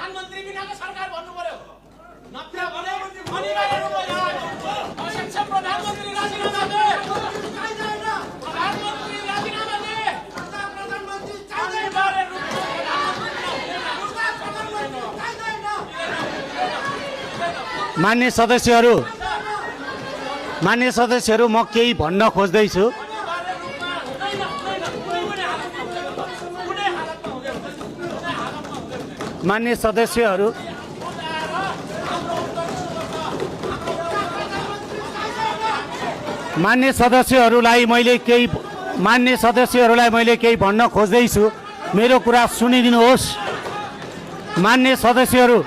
प्रधानमन्त्री बिनाको सरकार भन्नु पर्यो नत्र भने अनिवार्य रूपमा अध्यक्ष प्रधानमन्त्री राजीनामा दे प्रधानमन्त्री राजीनामा दे प्रधानमन्त्री अनिवार्य रूपमा मान्य सदस्यहरू म केही भन्न खोज्दैछु। मान्य सदस्यहरूलाई मैले केही भन्न खोज्दैछु। मेरो कुरा सुनिदिनुहोस्। मान्य सदस्यहरू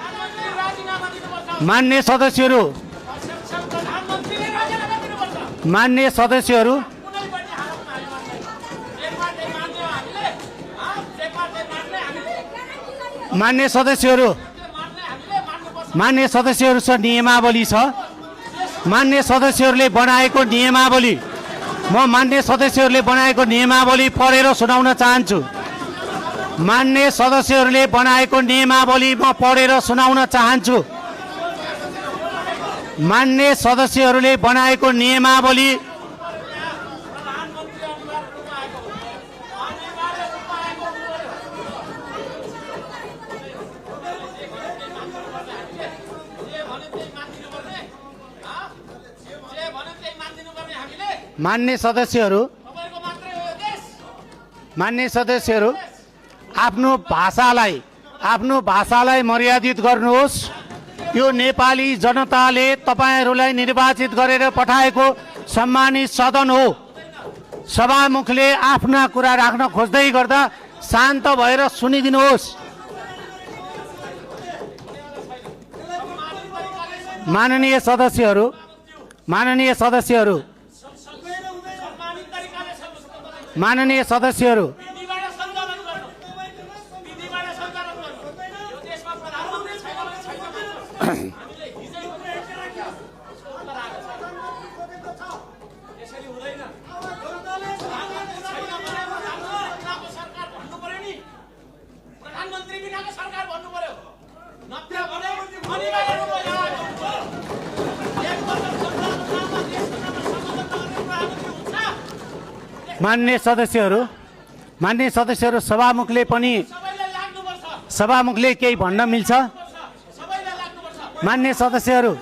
नियमावली छ। मान्य सदस्यहरूले बनाएको नियमावली पढेर सुनाउन चाहन्छु। मान्य सदस्यहरूले बनाएको नियमावली म पढेर सुनाउन चाहन्छु। मान्य सदस्यहरूले बनाएको नियमावली मान्य सदस्यहरू आफ्नो भाषालाई मर्यादित गर्नुहोस्। यो नेपाली जनताले तपाईहरूलाई निर्वाचित गरेर पठाएको सम्मानित सदन हो। सभामुखले आफ्ना कुरा राख्न खोज्दै गर्दा शान्त भएर सुनिदिनुहोस्। माननीय सदस्यहरू प्रधानमन्त्री बिनाको सरकार भन्नु पर्यो नत्र भने अनिवार्य रूपमा मान्य सदस्यहरू सभामुखले केही भन्न मिल्छ। मान्य सदस्यहरू